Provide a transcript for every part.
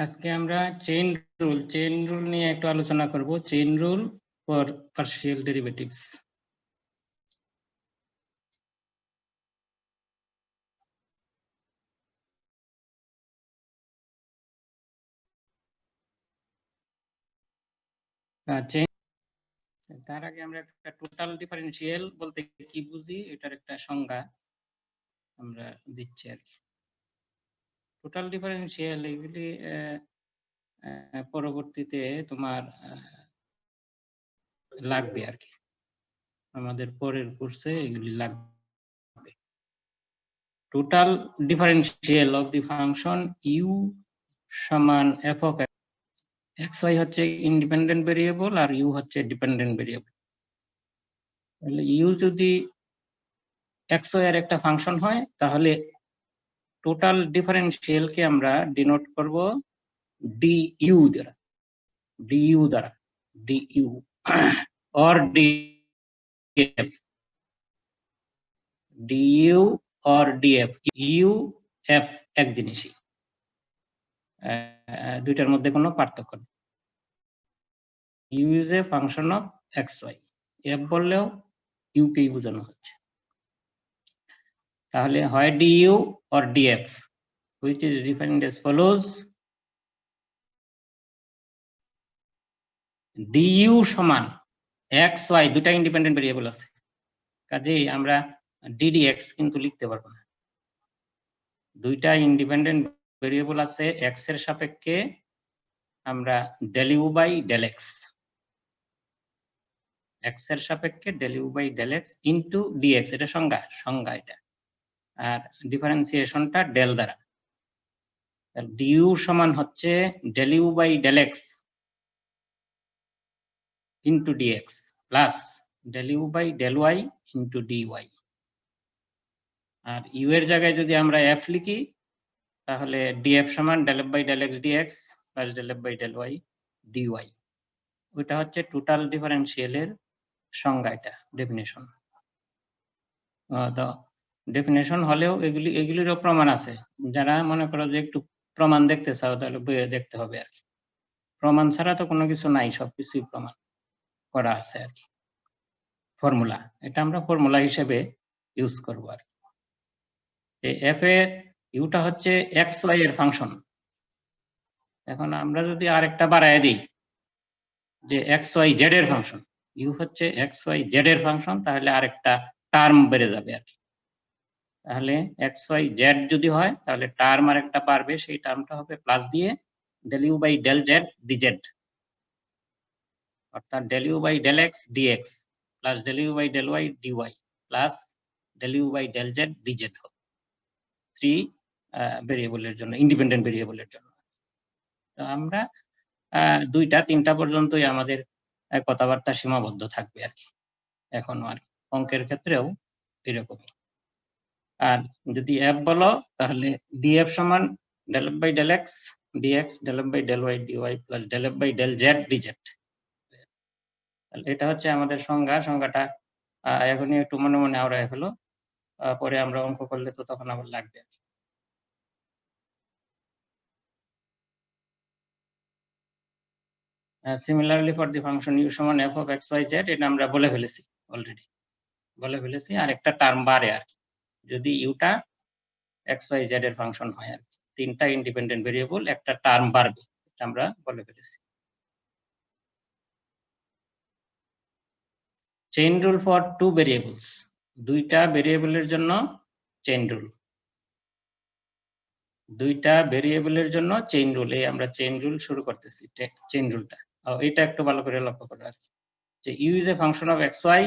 আজকে আমরা chain rule নিয়ে একটু আলোচনা করব। Chain rule for partial derivatives. তার আগে আমরা একটা টোটাল ডিফারেনশিয়াল বলতে কি বুঝি এটার একটা সংজ্ঞা আমরা দিচ্ছি আর কি। টোটাল ডিফারেনশিয়াল এগুলি পরবর্তীতে তোমার লাগবে আর কি, আমাদের পরের কোর্সে এগুলি লাগবে। Total differential of the function u সমান এফ অফ এক্স ওয়াই হচ্ছে ইন্ডিপেন্ডেন্ট ভেরিয়েবল আর ইউ হচ্ছে ডিপেন্ডেন্ট ভেরিয়েবল। তাহলে ইউ যদি এক্স ওয়াই এর একটা ফাংশন হয় তাহলে টোটাল ডিফারেনশিয়ালকে আমরা ডিনোট করব ডিইউ দ্বারা, du or df, du or df. U f এক জিনিসই, দুইটার মধ্যে কোনো পার্থক্য নেই। U is a function of x y, f বললেও ইউকেই বোঝানো হচ্ছে। তাহলে হয় du or df, which is defined as follows: du সমান এক্স ওয়াই, দুটা ইন্ডিপেন্ডেন্ট ভেরিয়েবল আছে, কাজেই আমরা ddx কিন্তু লিখতে পারবো না। দুইটা ইন্ডিপেন্ডেন্ট ভেরিয়েবল আছে, এক্স এর সাপেক্ষে আমরা del u by del x, x এর সাপেক্ষে del u by del x into dx, এটা সংজ্ঞা এটা, আর ডিফারেন্সিয়েশনটা ডেল দ্বারা। du সমান হচ্ছে del u by del x into dx plus del u by del y into dy। R u এর জায়গায় যদি আমরা f লিখি তাহলে df সমান del f by del x dx plus del f by del y dy। ওইটা হচ্ছে total ডিফারেনশিয়ালের সংজ্ঞা, এটা ডেফিনেশন। তো ডেফিনেশন হলেও এগুলিরও প্রমাণ আছে। যারা মনে করো যে একটু প্রমাণ দেখতে চাও তাহলে বইয়ে দেখতে হবে আর কি। প্রমাণ ছাড়া তো কোনো কিছু নাই, সবকিছুই প্রমাণ করা আছে আর কি। ফর্মুলা, এটা আমরা ফর্মুলা হিসেবে ইউজ করবো আর কি। এফ এর ইউটা হচ্ছে এক্স ওয়াই এর ফাংশন। এখন আমরা যদি আরেকটা বাড়ায় দিই যে এক্স ওয়াই জেড এর ফাংশন, ইউ হচ্ছে এক্স ওয়াই জেড এর ফাংশন, তাহলে আরেকটা টার্ম বেড়ে যাবে আর কি। তাহলে এক্স ওয়াই জেড যদি হয় তাহলে টার্ম আরেকটা পারবে, সেই টার্মটা হবে প্লাস দিয়ে del u by del z dz, অর্থাৎ del u by del x dx plus del u by del y dy plus del u by del z dz হবে থ্রি ভেরিয়েবলের জন্য, ইন্ডিপেন্ডেন্ট ভেরিয়েবলের জন্য। তো আমরা দুইটা তিনটা পর্যন্তই আমাদের কথাবার্তা সীমাবদ্ধ থাকবে আর কি, এখনো আর অঙ্কের ক্ষেত্রেও এরকমই। আর যদি এফ বলো তাহলে df সমান del f by del x dx del f by del y dy plus del f by del z dz। এটা হচ্ছে আমাদের সংজ্ঞাটা এখনই একটু মনে মনে আওড়ায় ফেলো, পরে আমরা অঙ্ক করলে তো তখন আবার লাগবে। Similarly for the function u সমান F of x y z, এটা আমরা বলে ফেলেছি অলরেডি, আর একটা টার্ম বাড়ে আর কি যদি ইউটা এক্স ওয়াই জেড এর ফাংশন হয় আর কি। তিনটা ইন্ডিপেন্ডেন্ট ভেরিয়েবল, একটা টার্ম বাড়বে, এটা আমরা বলে ফেলেছি। Chain rule for two variables, দুইটা ভেরিয়েবলের জন্য চেইন রুল, দুইটা ভেরিয়েবলের জন্য চেইন রুল। এই আমরা চেইন রুল শুরু করতেছি। চেইন রুলটা এটা একটু ভালো করে লক্ষ্য করো আর কি, যে u is a function of x y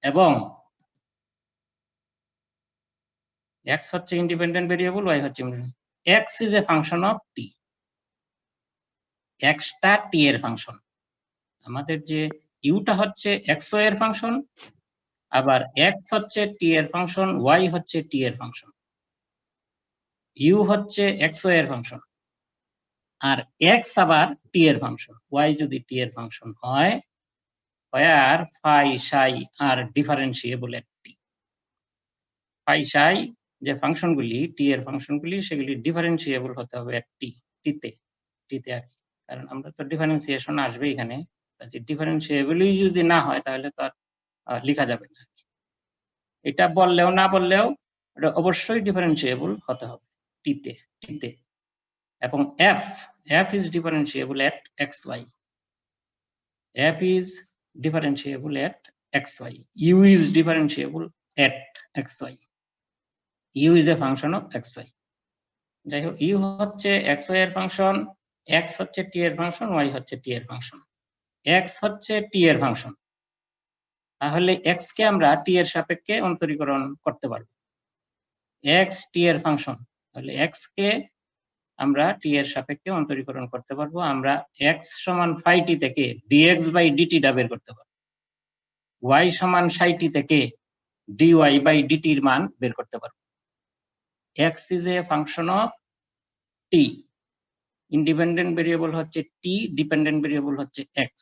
এবং এক্স হচ্ছে ইন্ডিপেন্ডেন্ট ভেরিয়েবল, ওয়াই হচ্ছে x is a function of t, এক্সটা টি এর ফাংশন। আমাদের যে ইউটা হচ্ছে এক্স ওয়াই এর ফাংশন, আবার এক্স হচ্ছে টি এর ফাংশন, ওয়াই হচ্ছে টি এর ফাংশন। ইউ হচ্ছে এক্স ওয়াই এর ফাংশন আর এক্স আবার টি এর ফাংশন। ওয়াই যদি টি এর ফাংশন হয়, আর ফাই সাই আর ডিফারেন্সিয়েবল একটি, ফাই সাই যে ফাংশনগুলি টি এর ফাংশনগুলি সেগুলি ডিফারেন্সিয়েবল হতে হবে একটি, টিতে আর কি, কারণ আমরা তো ডিফারেন্সিয়েশন আসবে এখানে, ডিফারেন্সিয়েবলই যদি না হয় তাহলে তো আর লেখা যাবে না। এটা বললেও না বললেও এটা অবশ্যই ডিফারেন্সিয়েবল হতে হবে টিতে। এবং f is differentiable at xy, f is differentiable at xy, u is differentiable at xy, u is a function of xy. যাই হোক, u হচ্ছে xy এর ফাংশন, x হচ্ছে t এর ফাংশন, y হচ্ছে t এর ফাংশন। x হচ্ছে t এর ফাংশন, তাহলে x কে আমরা t এর সাপেক্ষে অন্তরীকরণ করতে পারবো। x t এর ফাংশন, তাহলে x কে আমরা t এর সাপেক্ষে অন্তরীকরণ করতে পারবো। আমরা x সমান phi t থেকে dx বাই dt টা বের করতে পারবো, y সমান psi t থেকে dy বাই dt এর মান বের করতে পারবো। x is a function of t, independent variable হচ্ছে t, ডিপেন্ডেন্ট ভেরিয়েবল হচ্ছে x,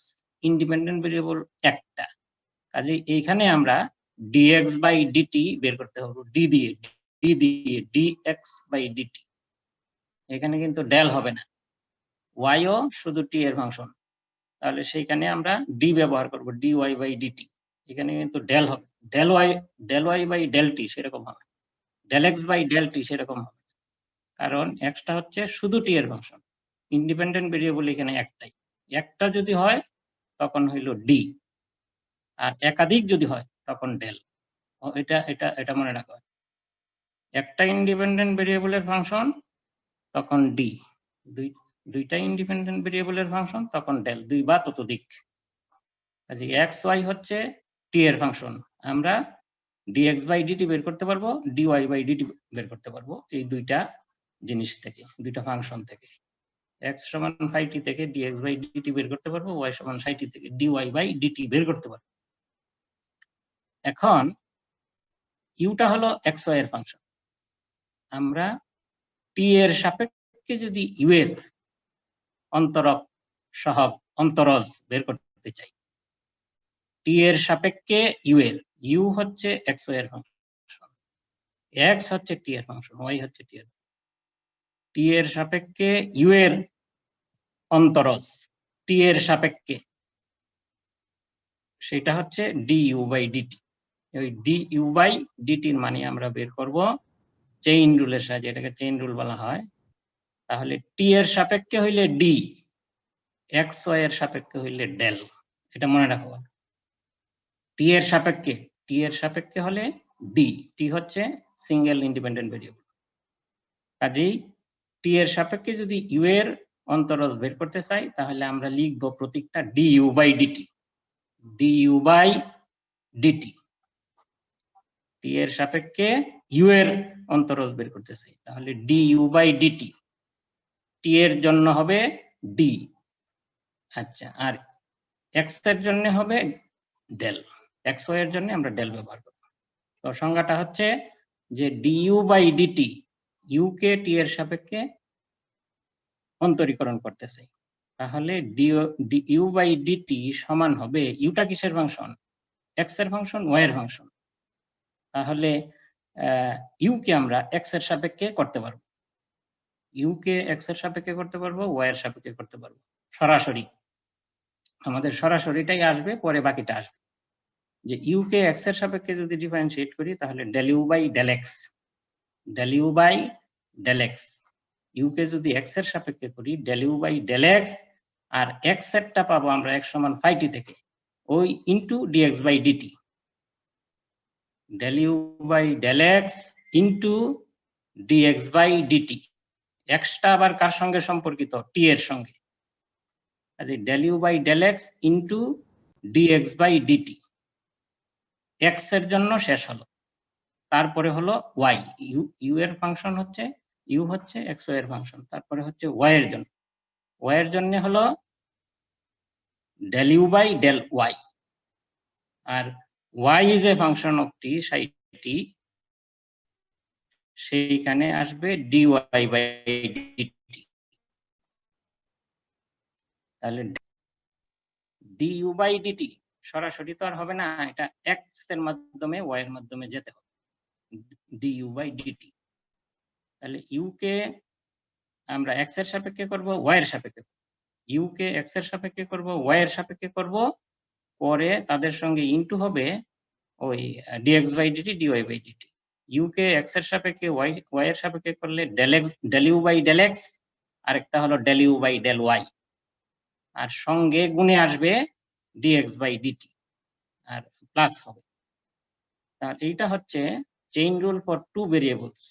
ইন্ডিপেন্ডেন্ট ভেরিয়েবল একটা, কাজে এইখানে আমরা dx বাই dt বের করতে হবে, d দিয়ে dx বাই dt। এখানে কিন্তু ডেল হবে না, y ও শুধু t এর ফাংশন, তাহলে সেইখানে আমরা d ব্যবহার করব, dy বাই dt। এখানে কিন্তু ডেল হবে, del y by del t সেরকম হবে, del x by del t সেরকম হবে, কারণ x টা হচ্ছে শুধু t এর ফাংশন, ইন্ডিপেন্ডেন্ট ভেরিয়েবল এখানে একটাই। একটা যদি হয় তখন হইল d, আর একাধিক যদি হয় তখন ডেল। এটা মনে রাখো, একটা ইন্ডিপেন্ডেন্ট ভেরিয়েবলের ফাংশন তখন d, দুইটা ইন্ডিপেন্ডেন্ট ভেরিয়েবলের ফাংশন তখন ডেল, দুই বা ততোধিক। কাজে x y হচ্ছে t এর ফাংশন, আমরা dx বাই dt বের করতে পারবো, dy বাই dt বের করতে পারবো, এই দুইটা জিনিস থেকে, দুইটা ফাংশন থেকে। x সমান phi t থেকে dx বাই dt বের করতে পারবো, y সমান psi t থেকে dy বাই dt বের করতে পারবো। এখন u টা হলো xy এর ফাংশন, আমরা t এর সাপেক্ষে যদি u এর অন্তরক সহগ অন্তরজ বের করতে চাই, t এর সাপেক্ষে u এর, u হচ্ছে xy এর ফাংশন, x হচ্ছে t এর ফাংশন, y হচ্ছে t এর, t এর সাপেক্ষে u এর অন্তরজ t এর সাপেক্ষে, সেটা হচ্ছে du বাই dt। ওই du বাই dt এর মানে আমরা বের করব চেইন রুলের সাহায্যে, এটাকে চেইন রুল বলা হয়। তাহলে t এর সাপেক্ষে হইলে d, xy এর সাপেক্ষে হইলে ডেল, এটা মনে রাখো। t এর সাপেক্ষে হলে d, t হচ্ছে সিঙ্গেল ইন্ডিপেন্ডেন্ট ভেরিয়েবল, কাজেই t এর সাপেক্ষে যদি u এর অন্তরজ বের করতে চাই তাহলে আমরা লিখব প্রতীকটা du by dt, du by dt। t এর সাপেক্ষে u এর অন্তরজ বের করতে চাই তাহলে du বাই dt, t এর জন্য হবে d, আচ্ছা, আর x এর জন্য হবে ডেল, xy এর জন্য আমরা ডেল ব্যবহার করব। তো সংজ্ঞাটা হচ্ছে যে du বাই dt, u কে t এর সাপেক্ষে অন্তরীকরণ করতে চাই, তাহলে du বাই dt সমান হবে, ইউটা কিসের ফাংশন? x এর ফাংশন, y এর ফাংশন, তাহলে u কে আমরা x এর সাপেক্ষে করতে পারবো, u কে x এর সাপেক্ষে করতে পারবো, y এর সাপেক্ষে করতে পারবো, সরাসরি আমাদের সরাসরিটাই আসবে, পরে বাকিটা আসবে। যে u কে x এর সাপেক্ষে যদি ডিফারেন্সিয়েট করি তাহলে del u by del x, del u by del x, u কে যদি x এর সাপেক্ষে করি del u by del x, আর x এরটা পাবো আমরা x সমান phi t থেকে, ওই into dx by dt, del u by del x into dx by dt। x টা আবার কার সঙ্গে সম্পর্কিত? t এর সঙ্গে, কাজে del u by del x into dx by dt। x এর জন্য শেষ হলো, তারপরে হলো y, u এর ফাংশন হচ্ছে, u হচ্ছে xy এর ফাংশন, তারপরে হচ্ছে y এর জন্য, y এর জন্য হলো del u by del y, R y is a function of t, psi t, সেইখানে আসবে dy by dt। তাহলে du by dt সরাসরি তো আর হবে না, এটা x এর মাধ্যমে y এর মাধ্যমে যেতে হবে, du by dt। তাহলে u কে আমরা এক্স এর সাপেক্ষে করব, ওয়াই এর সাপেক্ষে, ইউ কে এক্স এর সাপেক্ষে করব, ওয়াই এর সাপেক্ষে করব, পরে তাদের সঙ্গে ইনটু হবে ওই dx by dt, dy by dt. U কে এক্স এর সাপেক্ষে, ওয়াই এর সাপেক্ষে করলে del you by del x, আরেকটা হলো del you by del y, আর সঙ্গে গুণে আসবে dx বাই ডিটি, আর প্লাস হবে। আর এইটা হচ্ছে chain rule for two variables.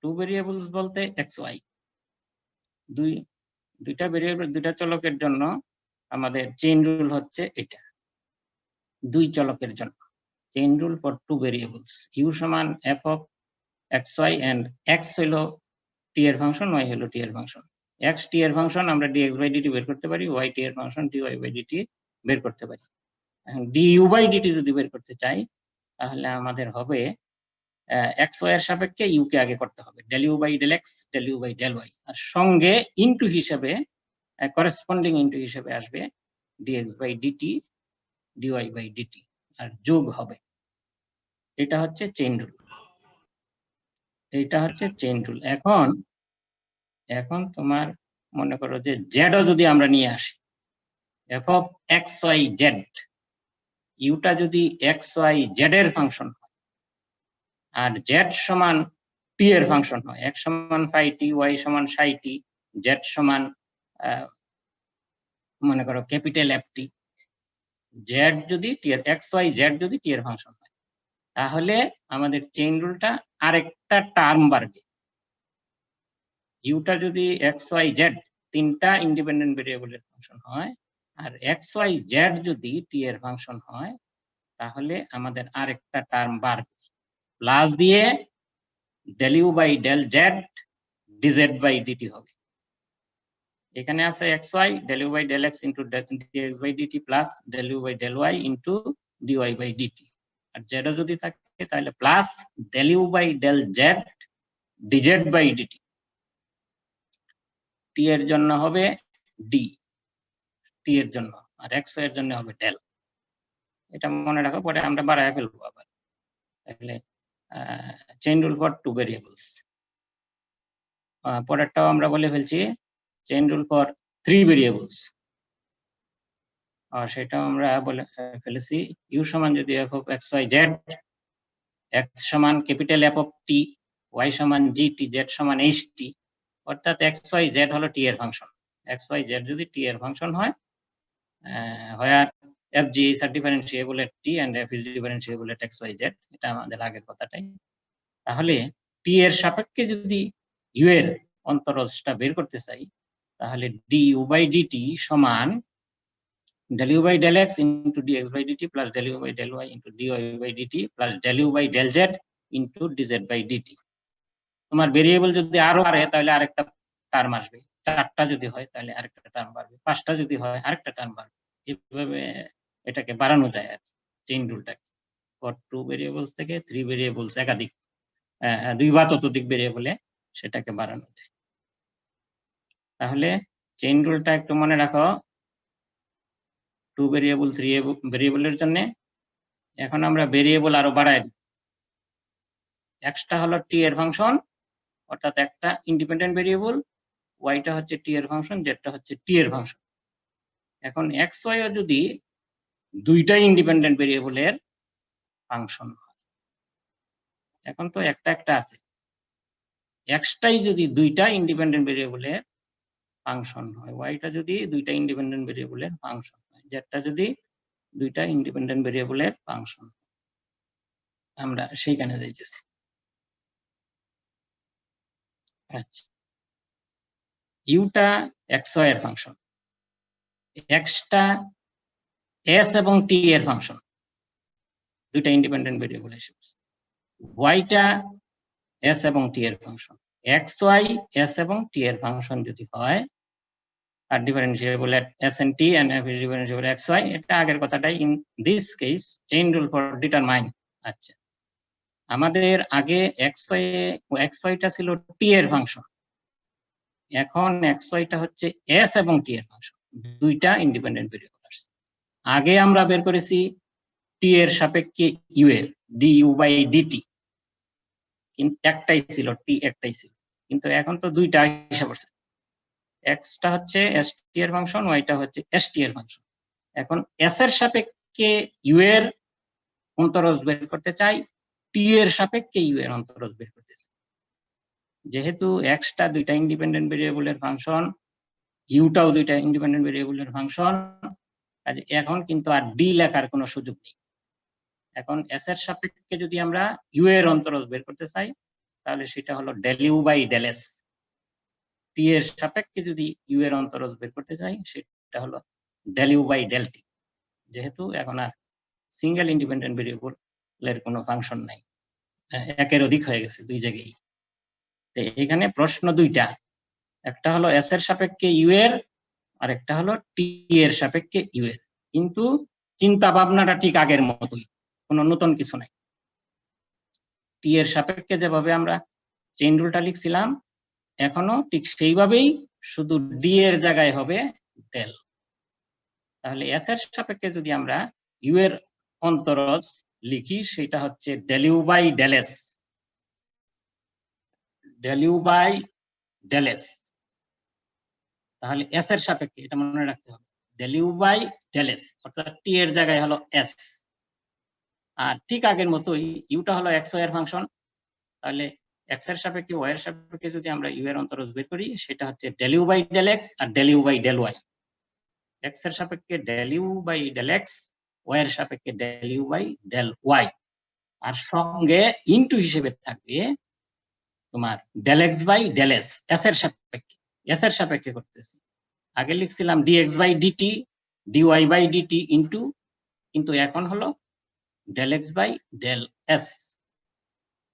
Two variables বলতে এক্স ওয়াই, দুইটা ভেরিয়েবল, দুইটা চলকের জন্য আমাদের চেইন রুল হচ্ছে এটা, দুই চলকের জন্য chain rule for two variables. U সমান F of x y and x হলো টি এর ফাংশন, ওয়াই হলো টি এর ফাংশন। এক্স টি এর ফাংশন আমরা ডিএক্স বাই ডিটি বের করতে পারি, ওয়াই টি এর ফাংশন ডিওয়াই বাই ডিটি বের করতে পারি। এখন ডিইউ বাই ডিটি যদি বের করতে চাই তাহলে আমাদের হবে এক্স ওয়াই এর সাপেক্ষে ইউ কে আগে করতে হবে, del you by del x, del you by del y, আর সঙ্গে ইনটু হিসেবে করেসপন্ডিং ইনটু হিসেবে আসবে dx by dt, dy by dt, আর যোগ হবে। এটা হচ্ছে চেইন রুল, এইটা হচ্ছে চেইন রুল। এখন তোমার মনে করো যে জেডও যদি আমরা নিয়ে আসি, f of x y z, ইউটা যদি এক্স ওয়াই জেড এর ফাংশন হয় আর জেড সমান টি এর ফাংশন হয়, এক্স সমান ফাই টি, ওয়াই সমান সাই টি, জেড সমান মনে করো ক্যাপিটাল এফ টি, জেড যদি টি এর, এক্স ওয়াই জেড যদি টি এর ফাংশন হয়, তাহলে আমাদের চেইন রুলটা আরেকটা টার্ম বাড়বে। ইউটা যদি এক্স ওয়াই জেড তিনটা ইন্ডিপেন্ডেন্ট ভেরিয়েবলের ফাংশন হয়, আর এক্স ওয়াই জেড যদি টি এর ফাংশন হয়, তাহলে আমাদের আরেকটা টার্ম বাড়বে, প্লাস দিয়ে del you by del z dz by dt হবে। এখানে আছে x y, del you by del x into dx by dt plus del you by del y into dy by dt, আর জেডও যদি থাকে তাহলে plus del you by del z dz by dt. T এর জন্য হবে D, টি এর জন্য, আর এক্স ওয়াই এর জন্য হবে ডেল। এটা মনে রাখো, পরে আমরা বাড়ায় ফেলবো আবার। তাহলে chain rule for two variables. পরেরটাও আমরা বলে ফেলছি, chain rule for three variables, সেটাও আমরা বলে ফেলেছি। ইউ সমান যদি f of x y z, x সমান capital F of t, y সমান জি টি, জেড সমান এইচ টি, অর্থাৎ এক্স ওয়াই জেড হলো টি এর ফাংশন। এক্স ওয়াই জেড যদি টি এর ফাংশন হয়, where f g is a differentiable at t and f is differentiable at x y z, এটা আমাদের আগের কথাটাই। তাহলে টি এর সাপেক্ষে যদি ইউ এর অন্তরজটা বের করতে চাই, তাহলে du বাই ডিটি সমান del u by del x into dx by dt plus del u by del y into dy by dt plus del u by del z into dz by dt। তোমার variable যদি আরো বাড়ে তাহলে আরেকটা term আসবে, চারটা যদি হয় তাহলে আরেকটা টার্ম বাড়বে, পাঁচটা যদি হয় আরেকটা টার্ম বাড়বে। এইভাবে এটাকে বাড়ানো যায় আর চেইন রুলটাকে, ফর টু ভেরিয়েবলস থেকে থ্রি ভেরিয়েবলস, একাধিক দুই বা ততোধিক ভেরিয়েবলে সেটাকে বাড়ানো যায়। তাহলে চেইন রুলটা একটু মনে রাখো টু ভেরিয়েবল, থ্রি ভেরিয়েবলের জন্য। এখন আমরা ভেরিয়েবল আরো বাড়াই দিই। এক্সটা হলো টি এর ফাংশন, অর্থাৎ একটা ইন্ডিপেন্ডেন্ট ভেরিয়েবল, ওয়াইটা হচ্ছে টি এর ফাংশন, জেডটা হচ্ছে টি এর ফাংশন। এখন এক্স ওয়াইও যদি দুইটাই ইন্ডিপেন্ডেন্ট ভেরিয়েবলের ফাংশন হয়, এখন তো একটা একটা আছে, এক্সটাই যদি দুইটা ইন্ডিপেন্ডেন্ট ভেরিয়েবলের ফাংশন হয়, ওয়াইটা যদি দুইটা ইন্ডিপেন্ডেন্ট ভেরিয়েবলের ফাংশন হয়, জেডটা যদি দুইটা ইন্ডিপেন্ডেন্ট ভেরিয়েবলের ফাংশন, আমরা সেইখানে যাইতেছি। আচ্ছা, ইউটা এক্স ওয়াই এর ফাংশন, এক্সটা এস এবং টি এর ফাংশন, দুইটা ইন্ডিপেন্ডেন্ট ভেরিয়েবল হিসেবে। ওয়াইটা এস এবং টি এর ফাংশন, এক্স ওয়াই এস এবং টি এর ফাংশন যদি হয় আর differentiable at s and t and f is differentiable x y, এটা আগের কথাটাই। In this case chain rule for determine. আচ্ছা, আমাদের আগে এক্স ওয়াইটা ছিল টি এর ফাংশন, এখন এক্স ওয়াইটা হচ্ছে এস এবং টি এর ফাংশন, দুইটা ইন্ডিপেন্ডেন্ট ভেরিয়েবল আসছে। আগে আমরা বের করেছি টি এর সাপেক্ষে ইউ এর ডি ইউ বাই ডিটি, কিন্তু একটাই ছিল টি, একটাই ছিল। কিন্তু এখন তো দুইটা হিসাব করছে, এক্সটা হচ্ছে এসটি এর ফাংশন, ওয়াইটা হচ্ছে এসটি এর ফাংশন। এখন এস এর সাপেক্ষে ইউ এর অন্তরজ বের করতে চাই, টি এর সাপেক্ষে ইউ এর অন্তরজ বের করতে চাই। যেহেতু এক্সটা দুইটা ইন্ডিপেন্ডেন্ট ভেরিয়েবলের ফাংশন, ইউটাও দুইটা ইন্ডিপেন্ডেন্ট ভেরিয়েবলের ফাংশন, কাজে এখন কিন্তু আর ডি লেখার কোনো সুযোগ নেই। এখন এস এর সাপেক্ষে যদি আমরা ইউ এর অন্তরজ বের করতে চাই তাহলে সেটা হলো del you by del s. T এর সাপেক্ষে যদি ইউ এর অন্তরজ বের করতে চাই সেটা হলো del you by del t. যেহেতু এখন আর সিঙ্গেল ইন্ডিপেন্ডেন্ট ভেরিয়েবলের কোনো ফাংশন নাই, একের অধিক হয়ে গেছে দুই জায়গায়। এখানে প্রশ্ন দুইটা, একটা হলো এস এর সাপেক্ষে ইউ এর, আর একটা হলো টি এর সাপেক্ষে ইউ এর। কিন্তু চিন্তা ভাবনাটা ঠিক আগের মতোই, কোনো নতুন কিছু নাই। টি এর সাপেক্ষে যেভাবে আমরা চেইন রুলটা লিখছিলাম এখনো ঠিক সেইভাবেই, শুধু ডি এর জায়গায় হবে ডেল। তাহলে এস এর সাপেক্ষে যদি আমরা ইউ এর অন্তরজ লিখি সেটা হচ্ছে del you by del s, del you by del s. তাহলে এস এর সাপেক্ষে এটা মনে রাখতে হবে, del you by del s, অর্থাৎ টি এর জায়গায় হলো এস। আর ঠিক আগের মতোই ইউটা হলো এক্স ওয়াই এর ফাংশন, তাহলে এক্স এর সাপেক্ষে ওয়াই এর সাপেক্ষে যদি আমরা ইউ এর অন্তরজ বের করি সেটা হচ্ছে del you by del x আর del you by del y. X এর সাপেক্ষে del you by del x, Y এর সাপেক্ষে del you by del y, আর সঙ্গে ইনটু হিসেবে থাকবে তোমার del x by del s. S এর সাপেক্ষে, এস এর সাপেক্ষে করতেছি, আগে লিখছিলাম dx by dt, dy by dt into, কিন্তু এখন হলো del x by del s,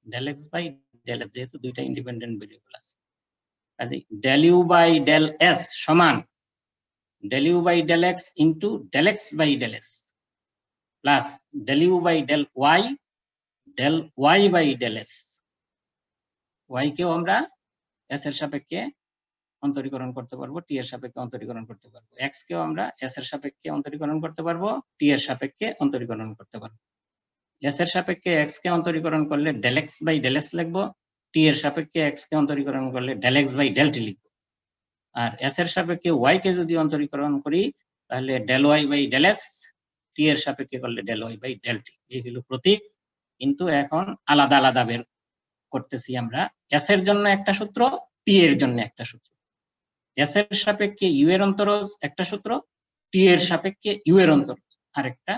del x by del S, যেহেতু দুইটা ইন্ডিপেন্ডেন্ট ভেরিয়েবল আছে। কাজে del you by del s সমান del you by del x into del x by del s plus del you by del Y by del s. Y কেও আমরা s এর সাপেক্ষে অন্তরীকরণ করতে পারবো, টি এর সাপেক্ষে অন্তরীকরণ করতে পারবো। এক্স কেও আমরা এস এর সাপেক্ষে অন্তরীকরণ করতে পারবো, টি এর সাপেক্ষে অন্তরীকরণ করতে পারবো। এস এর সাপেক্ষে এক্স কে অন্তরীকরণ করলে del x by del s লিখবো, টি এর সাপেক্ষে এক্স কে অন্তরীকরণ করলে del x by del t লিখবো। আর এস এর সাপেক্ষে ওয়াই কে যদি অন্তরীকরণ করি তাহলে del Y by del s, t এর সাপেক্ষে করলে del Y by del t. এই হলো প্রতীক, কিন্তু এখন আলাদা আলাদা বের করতেছি আমরা। এস এর জন্য একটা সূত্র, টি এর জন্য একটা সূত্র। এস এর সাপেক্ষে ইউ এর অন্তরজ একটা সূত্র, টি এর সাপেক্ষে ইউ এর অন্তরজ আরেকটা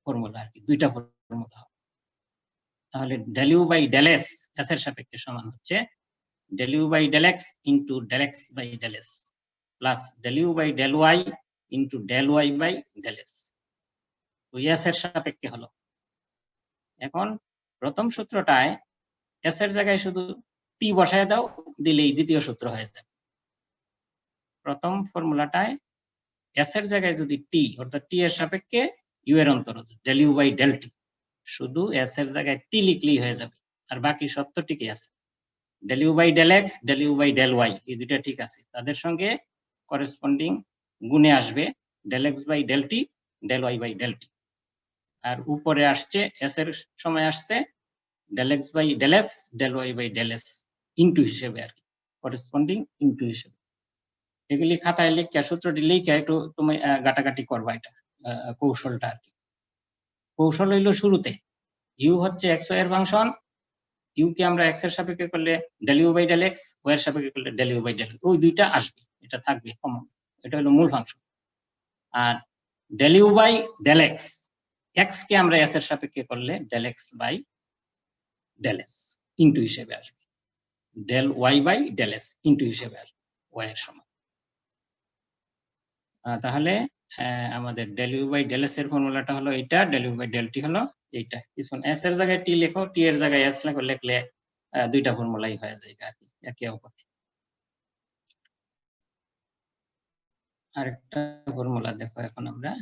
ফর্মুলা, আর কি দুইটা ফর্মুলা। তাহলে del you by del s s এর সাপেক্ষে সমান হচ্ছে del you by del x into del x by del s plus del you by del y into del Y by del s. তো s এর সাপেক্ষে হলো। এখন প্রথম সূত্রটায় এস এর জায়গায় শুধু টি বসায় দাও, দিলেই দ্বিতীয় সূত্র হয়ে যাবে। প্রথম ফর্মুলাটায় এস এর জায়গায় যদি টি, অর্থাৎ টি এর সাপেক্ষে ইউ এর অন্তরজ del you by del t, শুধু এস এর জায়গায় টি লিখলেই হয়ে যাবে, আর বাকি সব তো ঠিকই আছে। Del you by del x, del you by del y, এই দুইটা ঠিক আছে, তাদের সঙ্গে করেসপন্ডিং গুণে আসবে del x by del t, del Y by del t. আর উপরে আসছে এস এর সময় আসছে del x by del s, del Y by del s into হিসেবে, আর কি করেসপন্ডিং ইনটু হিসেবে। এগুলি খাতায় লিখে সূত্রটি লিখে একটু তুমি গাটাগাটি করবা, এটা কৌশলটা আর কি। কৌশল হইলো শুরুতে ইউ হচ্ছে এক্স ওয়াই এর ফাংশন, ইউ কে আমরা এক্স এর সাপেক্ষে করলে del you by del x, Y এর সাপেক্ষে করলে ডেল ইউ বাই ডেল, ওই দুইটা আসবে, এটা থাকবে কমন, এটা হলো মূল ফাংশন। আর del you by del x, x কে আমরা এস এর সাপেক্ষে করলে del x by del s into হিসেবে আসবে, del Y by del s into হিসেবে আসবে ওয়াই এর সমান। তাহলে আমাদের del you by del s এর ফর্মুলাটা হলো এইটা, del you by del t হলো এইটা। কিছু এস এর জায়গায় টি লেখো, টি এর জায়গায় এস লেখো, লিখলে দুইটা ফর্মুলাই হয়ে যায় আর কি একে অপর। আরেকটা ফর্মুলা দেখো এখন আমরা,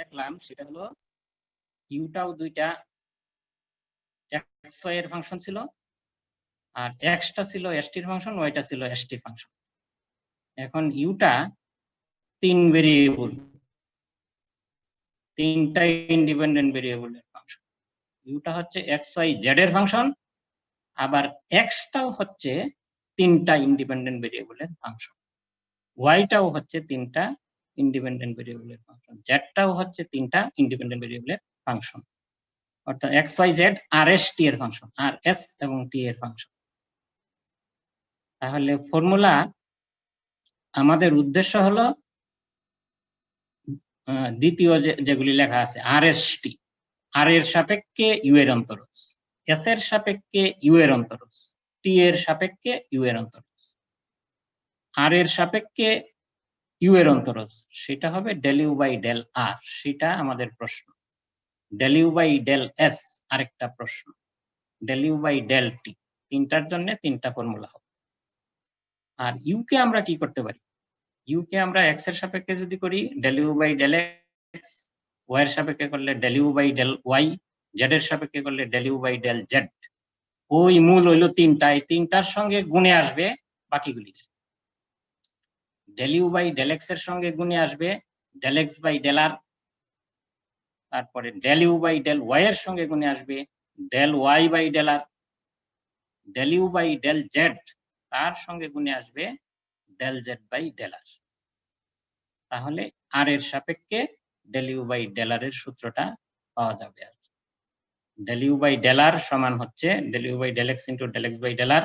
দেখলাম সেটা হলো ইউটাও দুইটা এক্স ওয়াই এর ফাংশন ছিল, আর এক্সটা ছিল এসটি এর ফাংশন, ওয়াইটা ছিল এসটি ফাংশন। এখন ইউটা তিন ভেরিয়েবল, তিনটা ইন্ডিপেন্ডেন্ট ভেরিয়েবলের ফাংশন। ইউটা হচ্ছে এক্স ওয়াই জেড এর ফাংশন, আবার এক্সটাও হচ্ছে তিনটা ইন্ডিপেন্ডেন্ট ভেরিয়েবলের ফাংশন, ওয়াইটাও হচ্ছে তিনটা ইন্ডিপেন্ডেন্ট ভেরিয়েবলের ফাংশন, জেডটাও হচ্ছে তিনটা ইন্ডিপেন্ডেন্ট ভেরিয়েবলের ফাংশন। অর্থাৎ এক্স ওয়াই জেড আর এস টি এর ফাংশন, আর এস এবং টি এর ফাংশন। তাহলে ফর্মুলা আমাদের উদ্দেশ্য হলো দ্বিতীয় যেগুলি লেখা আছে আর এস টি, আর এর সাপেক্ষে ইউ এর অন্তরজ, এস এর সাপেক্ষে ইউ এর অন্তরজ, টি এর সাপেক্ষে ইউ এর অন্তরজ। আর এর সাপেক্ষে ইউ এর অন্তরজ সেটা হবে del you by del r, সেটা আমাদের প্রশ্ন। Del you by del s আরেকটা প্রশ্ন, del you by del t, তিনটার জন্য তিনটা ফর্মুলা হবে। আর ইউ কে আমরা কি করতে পারি? ইউ কে আমরা এক্স এর সাপেক্ষে যদি করি del you by del x, Y এর সাপেক্ষে করলে del you by del y, z এর সাপেক্ষে করলে del you by del z. ওই মূল হইলো তিনটা, এই তিনটার সঙ্গে গুণে আসবে বাকিগুলি। Del you by del x এর সঙ্গে গুণে আসবে del x by del r, তারপরে del you by del y এর সঙ্গে গুণে আসবে del Y by del r, del you by del z তার সঙ্গে গুণে আসবে del z by del r. তাহলে আর এর সাপেক্ষে del you by del r এর সূত্রটা পাওয়া যাবে। আর del you by del r সমান হচ্ছে del you by del x into del x by del r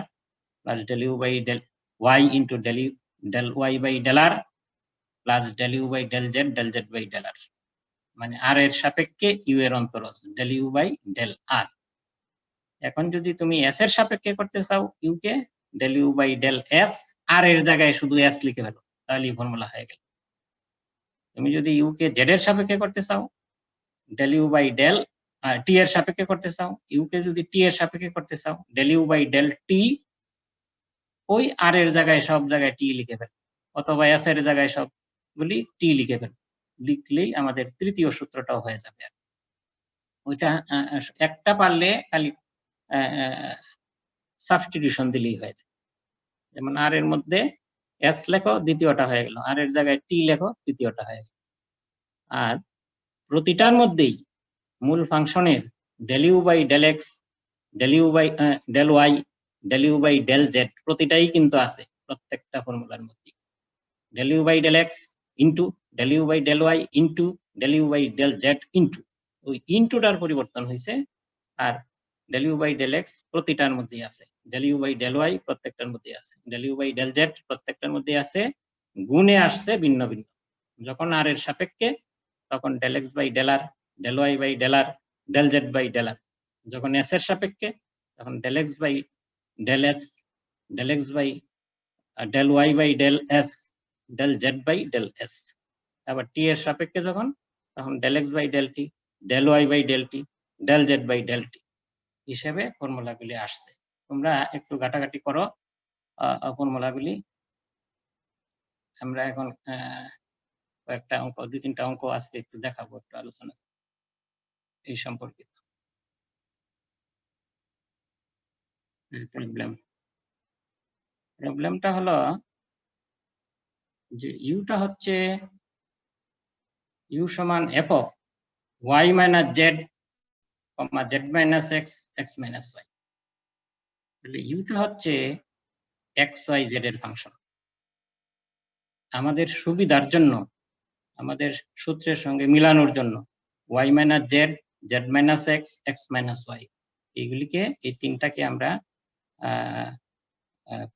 plus del you by del y into del Y by del r plus del you by del z by del r. মানে r এর সাপেক্ষে u এর অন্তরজ del you by del r. এখন যদি তুমি s এর সাপেক্ষে করতে চাও ইউ কে, del you by del s, r এর জায়গায় শুধু এস লিখে ফেলো, তাহলেই ফর্মুলা হয়ে গেল। তুমি যদি ইউ কে জেড এর সাপেক্ষে করতে চাও del you by del t এর সাপেক্ষে করতে চাও, ইউ কে যদি টি এর সাপেক্ষে করতে চাও del you by del t, ওই আর এর জায়গায় সব জায়গায় টি লিখে ফেল, অথবা এস এর জায়গায় সবগুলি টি লিখে ফেল, লিখলেই আমাদের তৃতীয় সূত্রটাও হয়ে যাবে। ওইটা একটা পারলে খালি সাবস্টিটিউশন দিলেই হয়ে যায়। যেমন আর এর মধ্যে এস লেখো, দ্বিতীয়টা হয়ে গেল, আর এর জায়গায় টি লেখো, তৃতীয়টা হয়ে গেল। আর প্রতিটার মধ্যেই মূল ফাংশনের del you by del x, del you by del y, del you by del z প্রতিটাই কিন্তু আছে প্রত্যেকটা ফর্মুলার মধ্যে। Del you by del x into del you by del y into del you by del z into, ওই ইন্টুটার পরিবর্তন হয়েছে। আর del you by del x প্রতিটার মধ্যেই আছে, del you by del y প্রত্যেকটার মধ্যেই আছে, del you by del z প্রত্যেকটার মধ্যেই আছে, গুণে আসছে ভিন্ন ভিন্ন। যখন আর এর সাপেক্ষে তখন del x by del r, del Y by del r, del z by del r. যখন এস এর সাপেক্ষে তখন del x by del s, del x by del Y by del s, del z by del s. আবার t এর সাপেক্ষে যখন তখন del x by del t, del Y by del t, del z by del t হিসেবে ফর্মুলাগুলি আসছে। তোমরা একটু ঘাটাঘাটি করো ফর্মুলাগুলি। আমরা এখন কয়েকটা অঙ্ক, দুই তিনটা অঙ্ক আজকে একটু দেখাবো, একটু আলোচনা এই সম্পর্কিত। প্রবলেমটা হলো যে ইউটা হচ্ছে ইউ সমান F of y minus z comma z minus x, x minus y. তাহলে ইউটা হচ্ছে এক্স ওয়াই জেড এর ফাংশন। আমাদের সুবিধার জন্য, আমাদের সূত্রের সঙ্গে মিলানোর জন্য y minus z, z minus x, x minus y, এইগুলিকে, এই তিনটাকে আমরা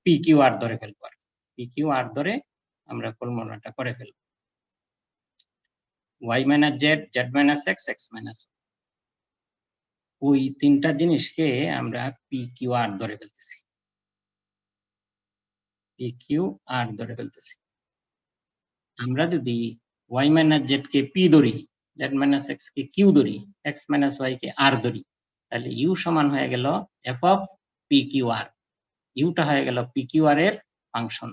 পি কিউ আর ধরে ফেলবো। আর পি কিউ আর ধরে আমরা ফর্মুলাটা করে ফেলবো। Y minus z, z minus x, x minus, ওই তিনটা জিনিসকে আমরা পি কিউ আর ধরে ফেলতেছি, পি কিউ আর ধরে ফেলতেছি। আমরা যদি ওয়াই মাইনাস জেড কে পি ধরি, জেড মাইনাস এক্স কে কিউ ধরি, এক্স মাইনাস ওয়াই কে আর ধরি, তাহলে ইউ সমান হয়ে গেল f of p Q r. ইউটা হয়ে গেল পি কিউ আর এর ফাংশন,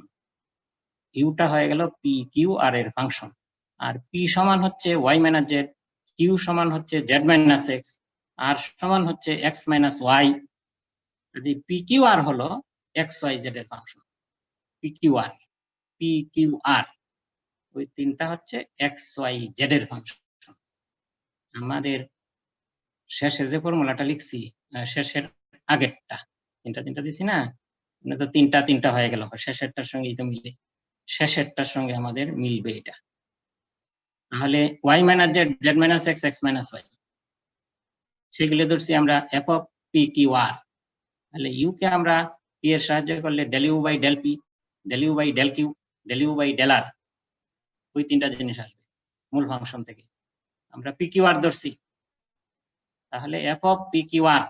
ইউটা হয়ে গেল পি কিউ আর এর ফাংশন। আর পি সমান হচ্ছে ওয়াই মাইনাস জেড, কিউ সমান হচ্ছে জেড মাইনাস এক্স, আর সমান হচ্ছে এক্স মাইনাস ওয়াই। যদি পি কিউ আর হলো এক্স ওয়াই জেড এর function, p Q R, P Q R ওই তিনটা হচ্ছে এক্স ওয়াই জেড এর ফাংশন। আমাদের শেষে যে ফর্মুলাটা লিখছি শেষের আগেরটা তিনটা দিছি না, মানে তো তিনটা হয়ে গেল, শেষেরটার সঙ্গেই তো মিলে, শেষেরটার সঙ্গে আমাদের মিলবে এটা। তাহলে y minus z, z minus x, x minus y, সেগুলো ধরছি আমরা f of p Q r. তাহলে ইউ কে আমরা পি এর সাহায্য করলে del you by del P, del you by del q, del you by del r, ওই তিনটা জিনিস আসবে মূল ফাংশন থেকে। আমরা পি কিউ আর ধরছি, তাহলে f of p Q r,